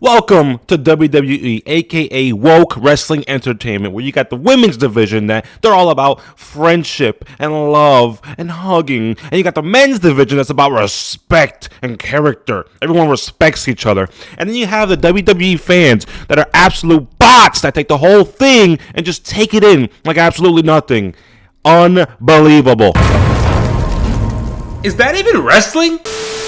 Welcome to WWE, aka Woke Wrestling Entertainment, where you got the women's division that they're all about friendship and love and hugging, and you got the men's division that's about respect and character. Everyone respects each other. And then you have the WWE fans that are absolute bots that take the whole thing and just take it in like absolutely nothing. Unbelievable. Is that even wrestling?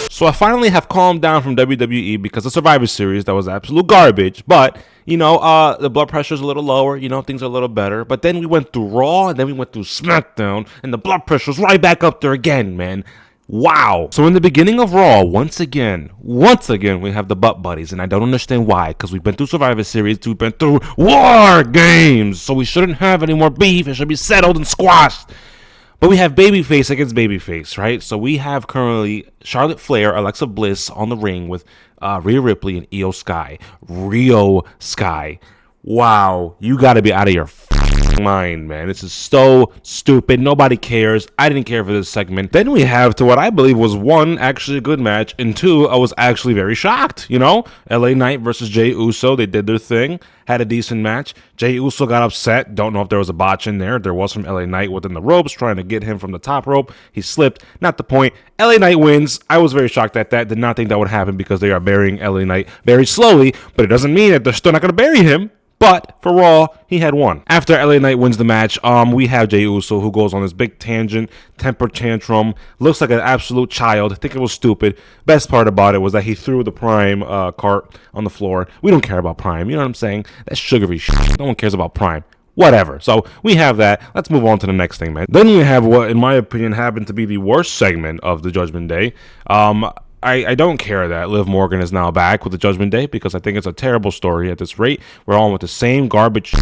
So I finally have calmed down from WWE because the Survivor Series, that was absolute garbage. But, the blood pressure's a little lower. Things are a little better. But then we went through Raw, and then we went through Smackdown, and the blood pressure's right back up there again, man. Wow. So in the beginning of Raw, once again, we have the butt buddies, and I don't understand why, because we've been through Survivor Series, we've been through War Games, so we shouldn't have any more beef. It should be settled and squashed. But we have babyface against babyface, right? So we have currently Charlotte Flair, Alexa Bliss on the ring with Rhea Ripley and Io Sky. Rio Sky. Wow, you got to be out of your mind, man. This is so stupid. Nobody cares. I didn't care for this segment. Then we have to what I believe was one, actually a good match, and two, I was actually very shocked. LA Knight versus Jey Uso. They did their thing. Had a decent match. Jey Uso got upset. Don't know if there was a botch in there. There was from LA Knight within the ropes trying to get him from the top rope. He slipped. Not the point. LA Knight wins. I was very shocked at that. Did not think that would happen because they are burying LA Knight very slowly, but it doesn't mean that they're still not going to bury him. But for Raw, he had won. After LA Knight wins the match, we have Jey Uso, who goes on this big tangent, temper tantrum, looks like an absolute child. I think it was stupid. Best part about it was that he threw the Prime cart on the floor. We don't care about Prime. You know what I'm saying? That's sugary shit. No one cares about Prime. Whatever. So we have that. Let's move on to the next thing, man. Then we have what, in my opinion, happened to be the worst segment of the Judgment Day. I don't care that Liv Morgan is now back with the Judgment Day because I think it's a terrible story at this rate. We're all with the same garbage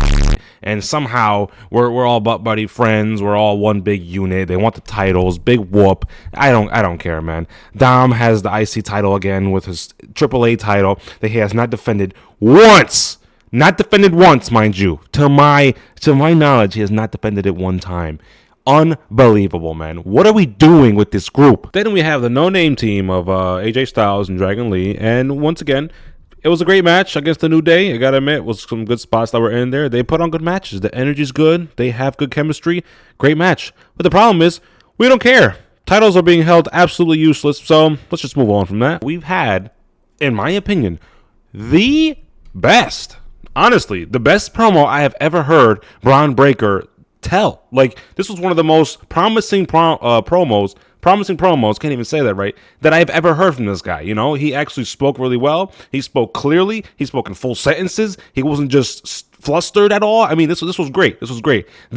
and somehow we're all butt buddy friends. We're all one big unit. They want the titles. Big whoop. I don't care, man. Dom has the IC title again with his AAA title that he has not defended once. Not defended once, mind you. To my knowledge, he has not defended it one time. Unbelievable, man. What are we doing with this group? Then we have the no-name team of AJ Styles and Dragon Lee. And once again, it was a great match against the New Day. I gotta admit, it was some good spots that were in there. They put on good matches. The energy's good. They have good chemistry. Great match. But the problem is, we don't care. Titles are being held absolutely useless. So let's just move on from that. We've had, in my opinion, the best promo I have ever heard Braun Breaker tell. Like, this was one of the most promising promos, can't even say that right, that I've ever heard from this guy. He actually spoke really well. He spoke clearly. He spoke in full sentences. He wasn't just flustered at all. I mean, this was great.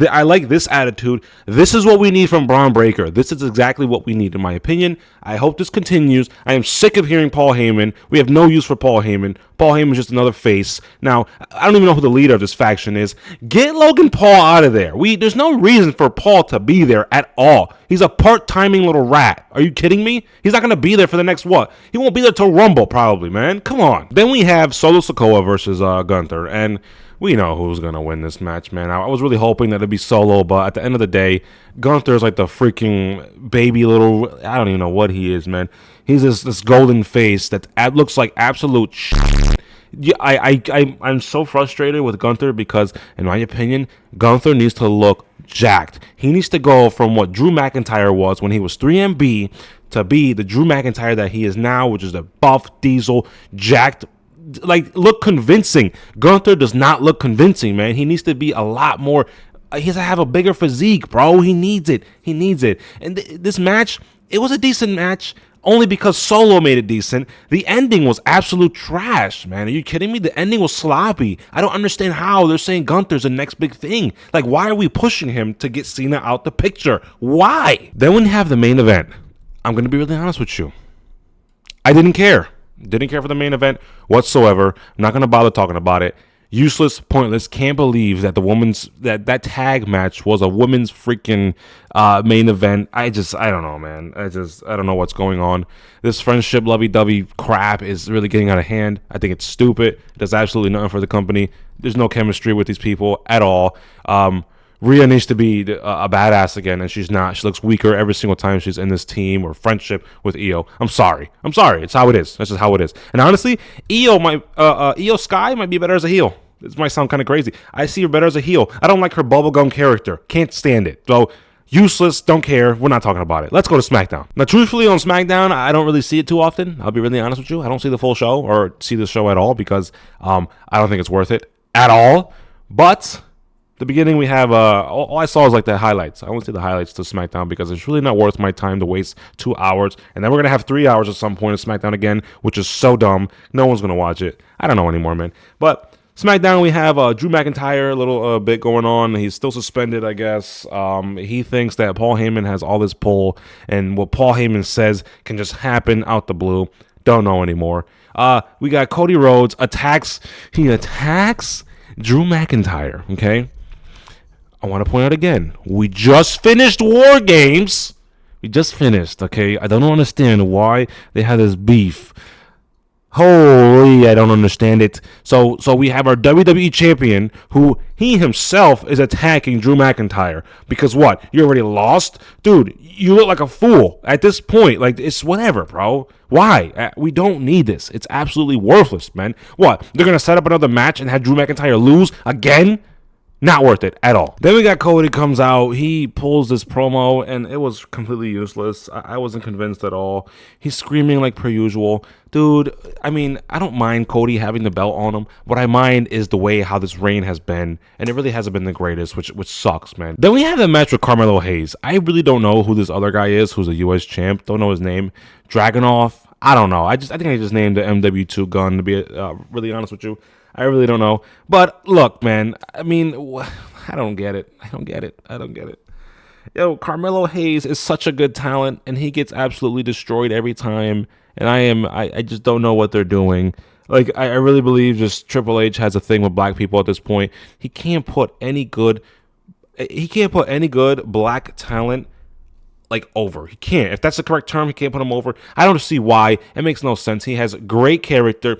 I like this attitude. This is what we need from Braun Breaker. This is exactly what we need, in my opinion. I hope this continues. I am sick of hearing Paul Heyman. We have no use for Paul Heyman. Paul Heyman's just another face. Now, I don't even know who the leader of this faction is. Get Logan Paul out of there. There's no reason for Paul to be there at all. He's a part-timing little rat. Are you kidding me? He's not going to be there for the next what? He won't be there till Rumble, probably, man. Come on. Then we have Solo Sikoa versus Gunther, and we know who's going to win this match, man. I was really hoping that it'd be Solo, but at the end of the day, Gunther's like the freaking baby little, I don't even know what he is, man. He's this golden face that looks like absolute shit. Yeah, I'm so frustrated with Gunther because, in my opinion, Gunther needs to look jacked. He needs to go from what Drew McIntyre was when he was 3MB to be the Drew McIntyre that he is now, which is a buff, diesel, jacked, look convincing. Gunther does not look convincing, man. He needs to be a lot more. He has to have a bigger physique, bro. He needs it. And this match, it was a decent match only because Solo made it decent. The ending was absolute trash, man. Are you kidding me? The ending was sloppy. I don't understand how they're saying Gunther's the next big thing. Like, why are we pushing him to get Cena out the picture? Why? Then when you have the main event, I'm going to be really honest with you. I didn't care. Didn't care for the main event whatsoever. I'm not going to bother talking about it. Useless, pointless. Can't believe that that tag match was a women's freaking main event. I don't know, man. I don't know what's going on. This friendship lovey-dovey crap is really getting out of hand. I think it's stupid. It does absolutely nothing for the company. There's no chemistry with these people at all. Rhea needs to be a badass again, and she's not. She looks weaker every single time she's in this team or friendship with Io. I'm sorry. It's how it is. That's just how it is. And honestly, Io Sky might be better as a heel. This might sound kind of crazy. I see her better as a heel. I don't like her bubblegum character. Can't stand it. So, useless. Don't care. We're not talking about it. Let's go to SmackDown. Now, truthfully, on SmackDown, I don't really see it too often. I'll be really honest with you. I don't see the full show or see the show at all because I don't think it's worth it at all. But the beginning, we have all I saw is like the highlights. I only see the highlights to SmackDown because it's really not worth my time to waste 2 hours. And then we're gonna have 3 hours at some point of SmackDown again, which is so dumb. No one's gonna watch it. I don't know anymore, man. But SmackDown, we have Drew McIntyre, a little bit going on. He's still suspended, I guess. He thinks that Paul Heyman has all this pull, and what Paul Heyman says can just happen out the blue. Don't know anymore. We got Cody Rhodes attacks Drew McIntyre, okay? I want to point out again, we just finished War Games. We just finished, okay? I don't understand why they had this beef. Holy, I don't understand it. So we have our WWE champion who he himself is attacking Drew McIntyre because what? You already lost? Dude, you look like a fool at this point. Like, it's whatever, bro. Why? We don't need this. It's absolutely worthless, man. What? They're going to set up another match and have Drew McIntyre lose again? Not worth it at all. Then we got Cody comes out. He pulls this promo, and it was completely useless. I wasn't convinced at all. He's screaming like per usual. Dude, I mean, I don't mind Cody having the belt on him. What I mind is the way how this reign has been, and it really hasn't been the greatest, which sucks, man. Then we have the match with Carmelo Hayes. I really don't know who this other guy is, who's a U.S. champ. Don't know his name. Dragunov. I don't know. I think I just named the MW2 gun, to be really honest with you. I really don't know. But look, man, I mean, I don't get it. Yo, Carmelo Hayes is such a good talent, and he gets absolutely destroyed every time. And I just don't know what they're doing. Like, I really believe just Triple H has a thing with black people at this point. He can't put any good black talent like over. He can't. If that's the correct term, he can't put him over. I don't see why. It makes no sense. He has great character.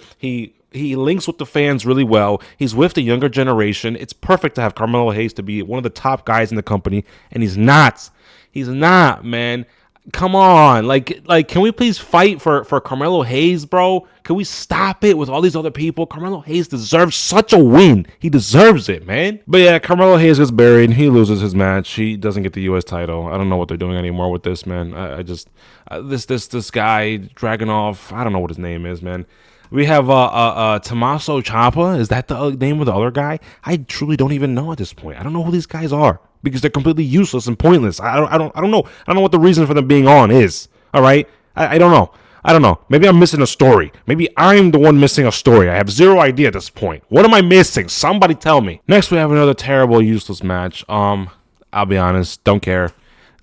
He links with the fans really well. He's with the younger generation. It's perfect to have Carmelo Hayes to be one of the top guys in the company, and he's not. He's not, man. Come on. Like, can we please fight for Carmelo Hayes, bro? Can we stop it with all these other people? Carmelo Hayes deserves such a win. He deserves it, man. But yeah, Carmelo Hayes gets buried. He loses his match. He doesn't get the U.S. title. I don't know what they're doing anymore with this, man. I just this guy, Dragunov, I don't know what his name is, man. We have Tommaso Ciampa. Is that the name of the other guy? I truly don't even know at this point. I don't know who these guys are because they're completely useless and pointless. I don't know. I don't know what the reason for them being on is. All right, I don't know. I don't know. Maybe I'm missing a story. Maybe I'm the one missing a story. I have zero idea at this point. What am I missing? Somebody tell me. Next, we have another terrible, useless match. I'll be honest. Don't care.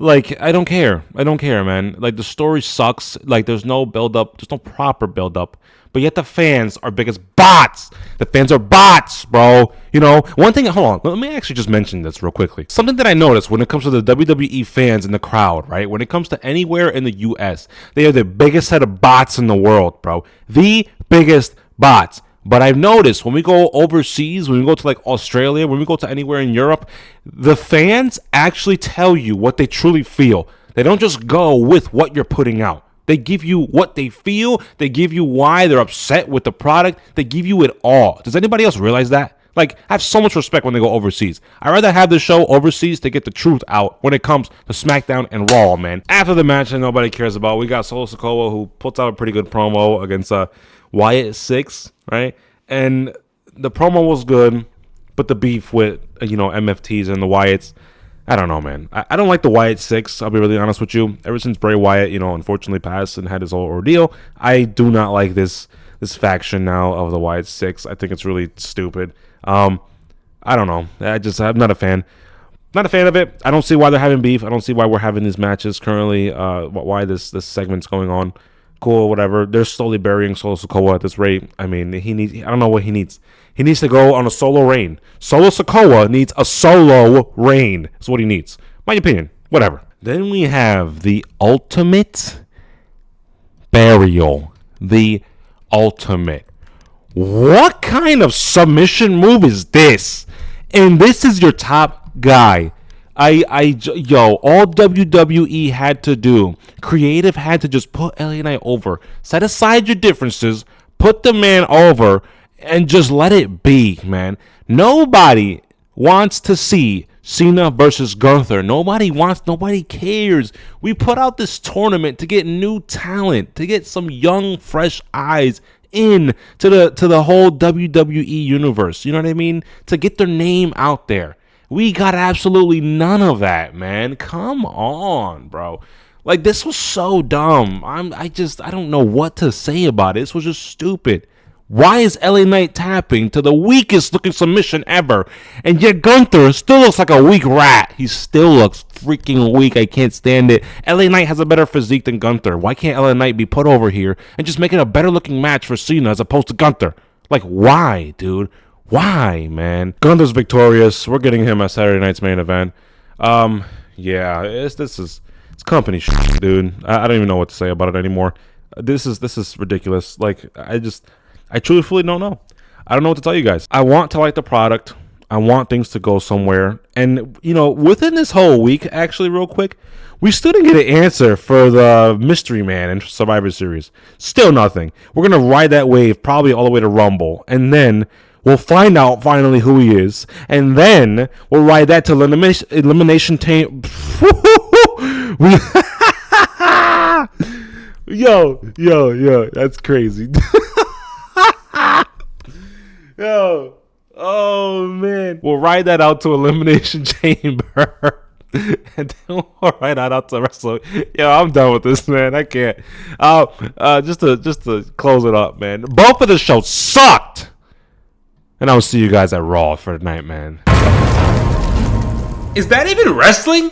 Like, I don't care, man. Like, the story sucks. Like, there's no build-up. There's no proper build-up. But yet the fans are big as bots. The fans are bots, bro. You know, one thing, hold on. Let me actually just mention this real quickly. Something that I noticed when it comes to the WWE fans in the crowd, right? When it comes to anywhere in the U.S., they are the biggest set of bots in the world, bro. The biggest bots. But I've noticed when we go overseas, when we go to like Australia, when we go to anywhere in Europe, the fans actually tell you what they truly feel. They don't just go with what you're putting out. They give you what they feel. They give you why they're upset with the product. They give you it all. Does anybody else realize that? Like, I have so much respect when they go overseas. I'd rather have the show overseas to get the truth out when it comes to SmackDown and Raw, man. After the match that nobody cares about, we got Solo Sikoa, who puts out a pretty good promo against Wyatt 6, right? And the promo was good, but the beef with, MFTs and the Wyatts, I don't know, man. I don't like the Wyatt 6, I'll be really honest with you. Ever since Bray Wyatt, unfortunately passed and had his whole ordeal, I do not like this faction now of the Wyatt 6. I think it's really stupid. I don't know. I'm not a fan. Not a fan of it. I don't see why they're having beef. I don't see why we're having these matches currently, why this segment's going on. Cool, whatever. They're slowly burying Solo Sikoa at this rate. I mean, I don't know what he needs. He needs to go on a solo reign. Solo Sikoa needs a solo reign. That's what he needs. My opinion. Whatever. Then we have the ultimate burial. The ultimate. What kind of submission move is this? And this is your top guy. Yo, all WWE had to do, creative had to just put LA Knight over. Set aside your differences, put the man over, and just let it be, man. Nobody wants to see Cena versus Gunther. Nobody cares. We put out this tournament to get new talent, to get some young, fresh eyes in to the whole WWE universe. You know what I mean? To get their name out there. We got absolutely none of that, man. Come on, bro. Like, this was so dumb. I don't know what to say about it. This was just stupid. Why is LA Knight tapping to the weakest looking submission ever? And yet Gunther still looks like a weak rat. He still looks freaking weak. I can't stand it. LA Knight has a better physique than Gunther. Why can't LA Knight be put over here and just make it a better looking match for Cena as opposed to Gunther? Like, why, dude? Why, man? Gunther's victorious. We're getting him at Saturday night's main event. Yeah, it's company shit, dude. I don't even know what to say about it anymore. This is ridiculous. Like, I truthfully don't know. I don't know what to tell you guys. I want to like the product. I want things to go somewhere. And, you know, within this whole week, actually, real quick, we still didn't get an answer for the Mystery Man in Survivor Series. Still nothing. We're going to ride that wave probably all the way to Rumble. And then we'll find out finally who he is. And then we'll ride that to Elimination Team. Yo, that's crazy. Yo, oh man, we'll ride that out to Elimination Chamber, and then we'll ride that out to Wrestle. Yo, I'm done with this, man. I can't. Just to close it up, man. Both of the shows sucked, and I'll see you guys at Raw for tonight, man. Is that even wrestling?